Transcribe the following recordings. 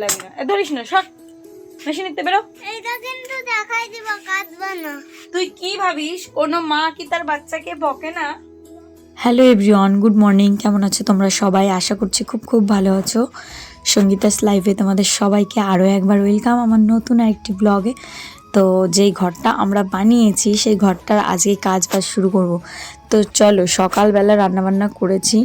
লাগে না ধরিস না সর মেশিন নিতে বেরো। এইটা কিন্তু দেখাই দিব কাটবা না। তুই কি ভাবিস কোনো মা কি তার বাচ্চাকে বকে না? Hello everyone, good morning. কেমন আছো তোমরা সবাই? আশা করছি খুব খুব ভালো আছো। সঙ্গীতাস লাইভে তোমাদের সবাইকে আরও একবার ওয়েলকাম আমার নতুন আরেকটি ব্লগে। তো যেই ঘরটা আমরা বানিয়েছি সেই ঘরটার আজকে কাজ বাজ শুরু করব। তো চলো, সকালবেলা রান্নাবান্না করেছি,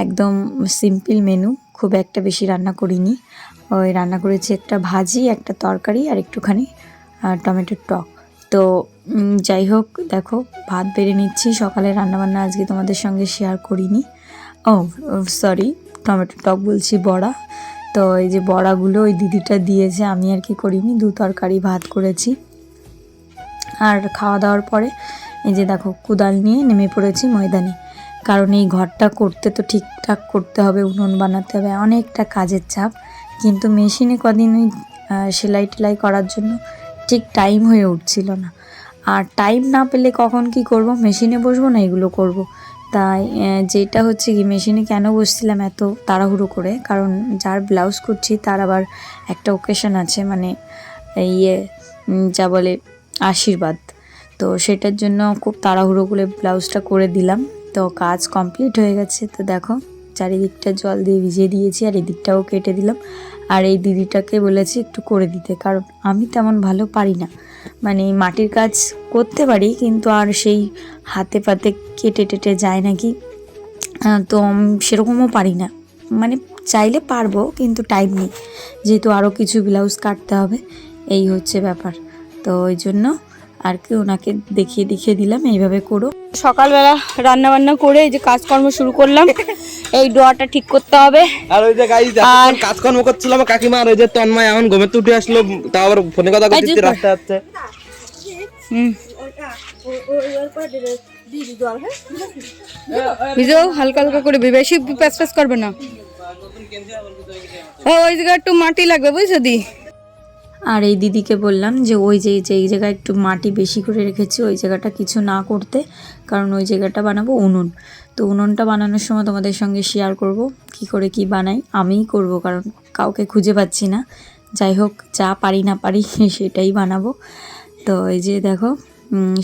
একদম সিম্পল মেনু, খুব একটা বেশি রান্না করিনি। ওই রান্না করেছি একটা ভাজি, একটা তরকারি আর একটুখানি টমেটোর টক। তো যাই হোক, দেখো ভাত বেড়ে নিচ্ছি। সকালে রান্নাবান্না আজকে তোমাদের সঙ্গে শেয়ার করিনি। সরি, টমেটো টক বলছি, বড়া। তো এই যে বড়াগুলো ওই দিদিটা দিয়েছে, আমি আর কি করিনি। দু তরকারি ভাত করেছি। আর খাওয়া দাওয়ার পরে এই যে দেখো কুদাল নিয়ে নেমে পড়েছি ময়দানে, কারণ এই ঘরটা করতে তো ঠিকঠাক করতে হবে, উনুন বানাতে হবে, অনেকটা কাজের চাপ। কিন্তু মেশিনে কদিন ওই সেলাই টেলাই করার জন্য ঠিক টাইম হয়ে উঠছিল না। আর টাইম না পেলে কখন কি করব, মেশিনে বসবো না এগুলো করব। তাই যেটা হচ্ছে কি, মেশিনে কেন বসছিলাম এত তাড়াহুড়ো করে, কারণ যার ব্লাউজ করছি তার আবার একটা ওকেশন আছে, মানে যা বলে আশীর্বাদ। তো সেটার জন্য খুব তাড়াহুড়ো করে ব্লাউজটা করে দিলাম। তো কাজ কমপ্লিট হয়ে গেছে। তো দেখো চারিদিকটা জল দিয়ে ভিজিয়ে দিয়েছি, আর এই দিকটাও কেটে দিলাম। আর এই দিদিটাকে বলেছি একটু করে দিতে, কারণ আমি তেমন ভালো পারি না, মানে মাটির কাজ করতে পারি কিন্তু আর সেই হাতে পাতে কেটে টেটে যায় নাকি, তো সেরকমও পারি না। মানে চাইলে পারবো কিন্তু টাইম নেই, যেহেতু আরও কিছু ব্লাউজ কাটতে হবে, এই হচ্ছে ব্যাপার। তো ওই জন্য আর কি ওনাকে দেখিয়ে দিলাম এইভাবে করো। সকালবেলা রান্না বান্না করে এই যে কাজকর্ম শুরু করলাম। এই ডোয়াটা ঠিক করতে হবে। আর ওই যে গাইস কাজকর্ম করছিলাম কাকিমা, আর ওই যে তন্ময় এখন ঘুমে উঠে আসলো, তা আবার ফোনে কথা করতে রাস্তা যাচ্ছে। ভিজো হালকা হালকা করে, বেশি প্যাচ প্যাচ করবে না। ওই জায়গায় একটু মাটি লাগবে, বুঝছো দি? আর এই দিদিকে বললাম যে ওই যে এই জায়গায় একটু মাটি বেশি করে রেখেছি, ওই জায়গাটা কিছু না করতে, কারণ ওই জায়গাটা বানাবো উনুন। তো উনুনটা বানানোর সময় তোমাদের সঙ্গে শেয়ার করব কি করে কি বানাই, আমিই করব, কারণ কাউকে খুঁজে পাচ্ছি না। যাই হোক, যা পারি না পারি সেটাই বানাবো। তো এই যে দেখো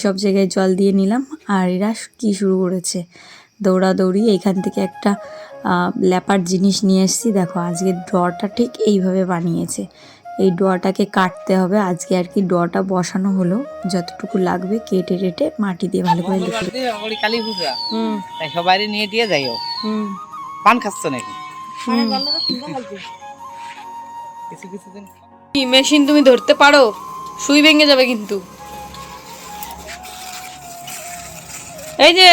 সব জায়গায় জল দিয়ে নিলাম। আর এরা কি শুরু করেছে, দৌড়াদৌড়ি। এইখান থেকে একটা ল্যাপার জিনিস নিয়ে এসেছি। দেখো আজকে ড্রটা ঠিক এইভাবে বানিয়েছে। এই ডোয়াটাকে কাটতে হবে আজকে আর কি। ডোয়াটা বসানো হলো, যতটুকু লাগবে কেটে টেটে মাটি দিয়ে ভালো করে লিখে কালী পূজা তাই সবাই নিয়ে দিয়ে যাইও। পান খাচ্ছ নাকি? কিছু কিছু দিন মেশিন তুমি ধরতে পারো? সুই ভেঙে যাবে কিন্তু। এই যে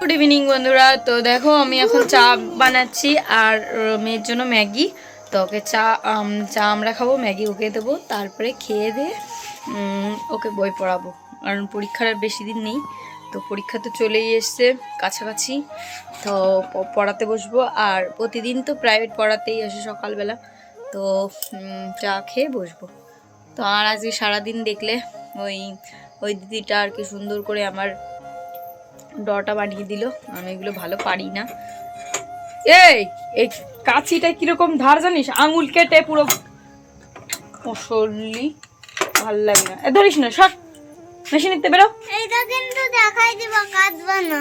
গুড ইভিনিং বন্ধুরা। তো দেখো আমি এখন চা বানাচ্ছি আর মেয়ের জন্য ম্যাগি। তো ওকে চা আমরা খাবো, ম্যাগি ওকে দেবো, তারপরে খেয়ে দিয়ে ওকে বই পড়াবো, কারণ পরীক্ষার আর বেশি দিন নেই। তো পরীক্ষা তো চলেই এসছে কাছাকাছি, তো পড়াতে বসবো। আর প্রতিদিন তো প্রাইভেট পড়াতেই আসে সকালবেলা, তো চা খেয়ে বসবো। তো আর আজকে সারাদিন দেখলে ওই দিদিটা আর কি সুন্দর করে আমার ডটা বানিয়ে দিল। আমি এগুলো ভালো পারি না। এই কাঁচিটা কিরকম ধার জানিস, আঙুল কেটে পুরো মশলি, ভাল লাগে না। ধরিস না সর মেশিন নিতে বেরো। এইটা কিন্তু দেখাই দিব কাটবা না।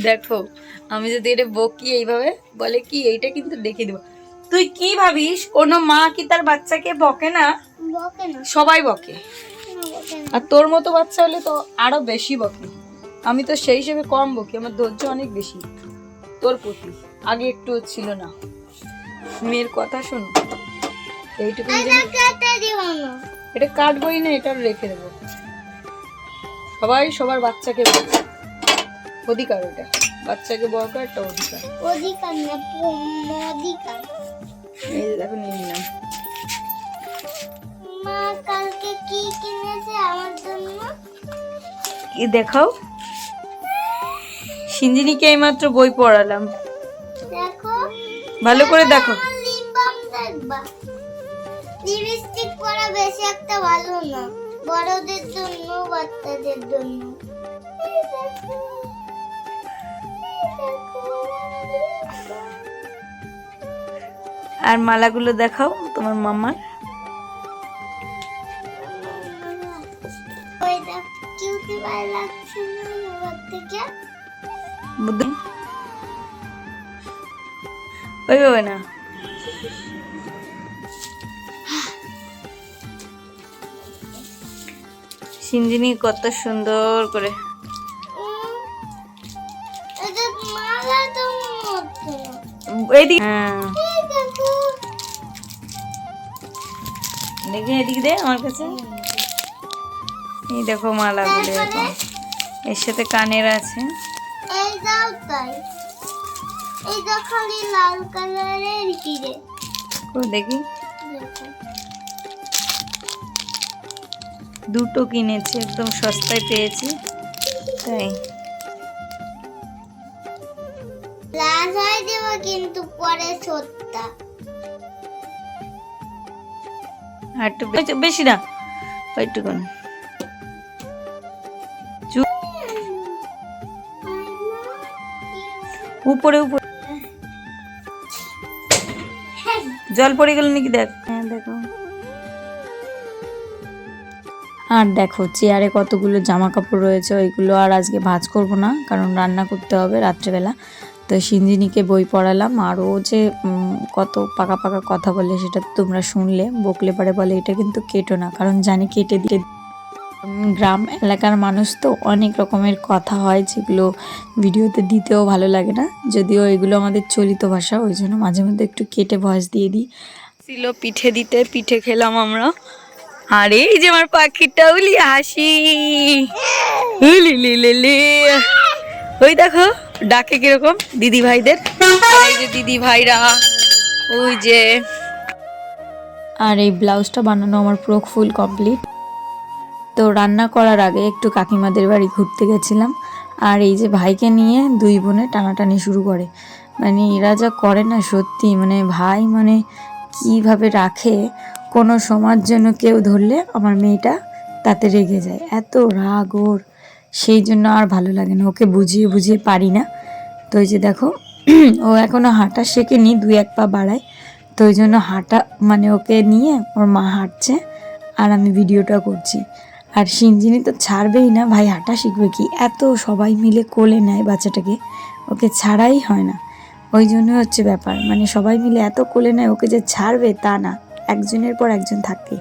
দেখো আমি যদি এটা বকি এইভাবে বলে কি, এইটা কিন্তু দেখিয়ে দিব। তুই কি ভাবিস কোনো মা কি তার বাচ্চাকে বকে না? বকে না, সবাই বকে। আর তোর মতো বাচ্চা হলে তো আরো বেশি বকে। আমি তো সেই হিসেবে কম বকি, আমার ধৈর্য অনেক বেশি তোর প্রতি, আগে একটু ছিল না। মেয়ের কথা শোন, এইটুকু কেটে দিব না। এটা কাটবই না, এটা রেখে দেবো। সবাই সবার বাচ্চাকে বকে, অধিকার ওটা, বাচ্চাকে বকা একটা অধিকার। অধিকার না, অধিকার। এই যে দেখো নিয়ে নিলাম। মা কালকে কি কিনেছে আমার জন্য? কি দেখাও? সিঞ্জিনিকে এইমাত্র বই পড়ালাম, দেখো ভালো করে দেখো। লিপ বাম দেখবা, লিপস্টিক পরা বেশি একটা ভালো না। বড়দের জন্য বাচ্চাদের জন্য। এই দেখো, এই দেখো। আর মালাগুলো দেখাও তোমার মামার। ওই দেখ কিউটি ভাই লাগছে না ওর থেকে। ওই না সিঞ্জিনি কত সুন্দর করে। এটা মালা তো মতো। এইদিকে হ্যাঁ এই দেখো, দেখি এদিকে দে আমার কাছে। এই দেখো মালাগুলো এরকম, এর সাথে কানের আছে। এই দাও তাই। এই দেখো খালি লাল কালারের হিরে। ও দেখি দেখো দুটো কিনেছি, একদম সস্তায় পেয়েছি তাই। লাল হয়ে দেবো কিন্তু পরে সত্যা। আর একটু বেশি না, ওইটুকুন। উপরে উপরে জল পড়ে গেল নাকি দেখ। হ্যাঁ দেখো। আর দেখো চেয়ারে কতগুলো জামা কাপড় রয়েছে, ওইগুলো আর আজকে ভাঁজ করব না, কারণ রান্না করতে হবে রাত্রেবেলা। তো সিঞ্জিনিকে বই পড়ালাম, আর ও যে কত পাকা পাকা কথা বলে সেটা তোমরা শুনলে। বকলে পারে বলে এটা কিন্তু কেটো না, কারণ জানি কেটে দিয়ে গ্রাম এলাকার মানুষ তো অনেক রকমের কথা হয় যেগুলো ভিডিওতে দিতেও ভালো লাগে না, যদিও এগুলো আমাদের চলিত ভাষা, ওই জন্য মাঝে মধ্যে একটু কেটে ভয়েস দিয়ে দিই। ছিল পিঠে দিতে, পিঠে খেলাম আমরা। আর এই যে আমার পাখিটা উলি হাসি উলি লি লি লি। ওই দেখো ডাকে কিরকম দিদি ভাইদের। আর এই যে দিদি ভাইরা ওই যে। আর এই ব্লাউজটা বানানো আমার পুরো ফুল কমপ্লিট। তো রান্না করার আগে একটু কাকিমাদের বাড়ি ঘুরতে গেছিলাম, আর এই যে ভাইকে নিয়ে দুই বোনে টানাটানি শুরু করে। মানে এরা যা করে না সত্যি, মানে ভাই মানে কিভাবে রাখে, কোনো সময়ের জন্য কেউ ধরলে আমার মেয়েটা তাতে রেগে যায়, এত রাগ ওর। সেই জন্য আর ভালো লাগে না, ওকে বুঝিয়ে বুঝিয়ে পারি না। তো এই যে দেখো ও এখনও হাঁটা শেখেনি, 2-1 পা বাড়ায়। তো ওই জন্য হাঁটা মানে ওকে নিয়ে ওর মা হাঁটছে আর আমি ভিডিওটা করছি। আর সিঞ্জিনি তো ছাড়বেই না, ভাই হাঁটা শিখবে কি, এত সবাই মিলে কোলে নেয় বাচ্চাটাকে, ওকে ছাড়াই হয় না। ওই জন্য হচ্ছে ব্যাপার, মানে সবাই মিলে এত কোলে নেয়, ওকে যে ছাড়বে তা না, একজনের পর একজন থাকে।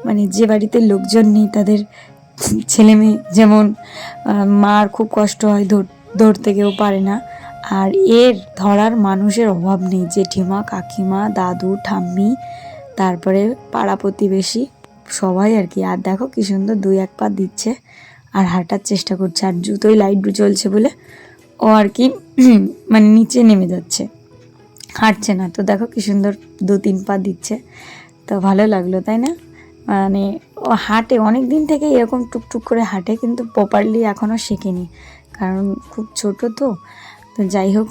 মানে যে বাড়িতে লোকজন নেই তাদের ছেলে মেয়ে যেমন মার খুব কষ্ট হয়, ধরতে কেউ পারে না, আর এর ধরার মানুষের অভাব নেই, জেঠিমা কাকিমা দাদু ঠাম্মি তারপরে পাড়া প্রতিবেশী সবাই আর কি। আর দেখো কি সুন্দর 2-1 পা দিচ্ছে আর হাঁটার চেষ্টা করছে, আর জুতোই লাইট জ্বলছে বলে ও আর কি মানে নিচে নেমে যাচ্ছে, হাঁটছে না। তো দেখো কি সুন্দর 2-3 পা দিচ্ছে, তো ভালো লাগলো তাই না। মানে ও হাঁটে অনেক দিন থেকে এরকম টুকটুক করে হাঁটে, কিন্তু প্রপারলি এখনও শেখেনি, কারণ খুব ছোট তো। তো যাই হোক,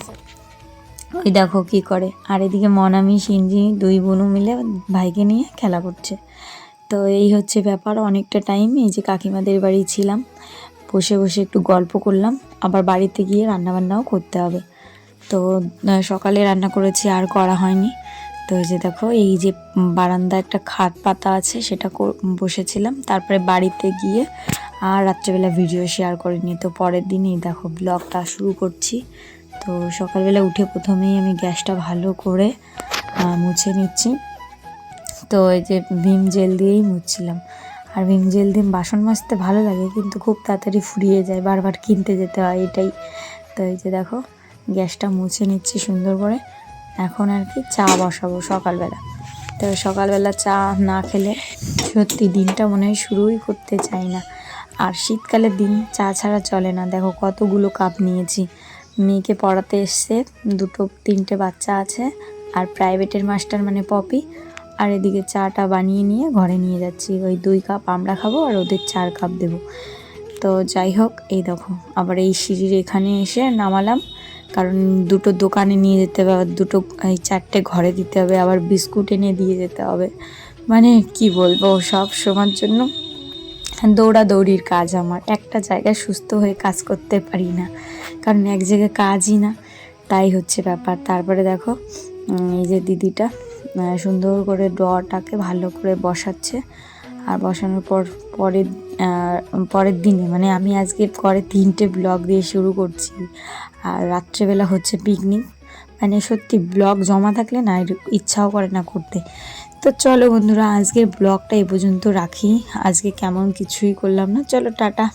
ওই দেখো কি করে। আর এদিকে মনামি সিঞ্জিনি 2 বোনও মিলে ভাইকে নিয়ে খেলা করছে। তো এই হচ্ছে ব্যাপার। অনেকটা টাইম এই যে কাকিমাদের বাড়ি ছিলাম, বসে বসে একটু গল্প করলাম, আবার বাড়িতে গিয়ে রান্নাবান্নাও করতে হবে। তো সকালে রান্না করেছি, আর করা হয়নি। তো এই যে দেখো এই যে বারান্দা একটা খাট পাতা আছে, সেটা বসেছিলাম, তারপরে বাড়িতে গিয়ে আর রাত্রেবেলা ভিডিও শেয়ার করিনি। তো পরের দিনই দেখো ব্লগটা শুরু করছি। তো সকালবেলা উঠে প্রথমেই আমি গ্যাসটা ভালো করে মুছে নিচ্ছি। তো এই যে ভিম জেল দিয়েই মুছছিলাম, আর ভিম জেল দিয়ে বাসন মাজতে ভালো লাগে, কিন্তু খুব তাড়াতাড়ি ফুরিয়ে যায়, বারবার কিনতে যেতে হয় এটাই। তো এই যে দেখো গ্যাসটা মুছে নিচ্ছি সুন্দর করে। এখন আর কি চা বসাবো সকালবেলা। তো সকালবেলা চা না খেলে সত্যি দিনটা মনে হয় শুরুই করতে চাই না। আর শীতকালের দিন চা ছাড়া চলে না। দেখো কতগুলো কাপ নিয়েছি, মেয়েকে পড়াতে এসছে, 2-3টে বাচ্চা আছে, আর প্রাইভেটের মাস্টার মানে পপি। আর এদিকে চাটা বানিয়ে নিয়ে ঘরে নিয়ে যাচ্ছি, ওই 2 কাপ আমরা খাবো আর ওদের 4 কাপ দেবো। তো যাই হোক, এই দেখো আবার এই সিঁড়ির এখানে এসে নামালাম, কারণ 2টো দোকানে নিয়ে যেতে হবে, আবার 4টে ঘরে দিতে হবে, আবার বিস্কুট এনে দিয়ে যেতে হবে। মানে কি বলবো, সব সময়ের জন্য দৌড়াদৌড়ির কাজ আমার, একটা জায়গায় সুস্থ হয়ে কাজ করতে পারি না, কারণ এক জায়গায় কাজই না, তাই হচ্ছে ব্যাপার। তারপরে দেখো এই যে দিদিটা সুন্দর করে ডটাকে ভালো করে বসাচ্ছে, আর বসানোর পর পরের দিনে মানে আমি আজকে পরে 3টে ব্লগ দিয়ে শুরু করছি, আর রাত্রেবেলা হচ্ছে পিকনিক। মানে সত্যি ব্লগ জমা থাকলে না ইচ্ছাও করে না করতে। তো চলো বন্ধুরা, আজকের ব্লগটা এই পর্যন্ত রাখি, আজকে কেমন কিছুই করলাম না, চলো টাটা।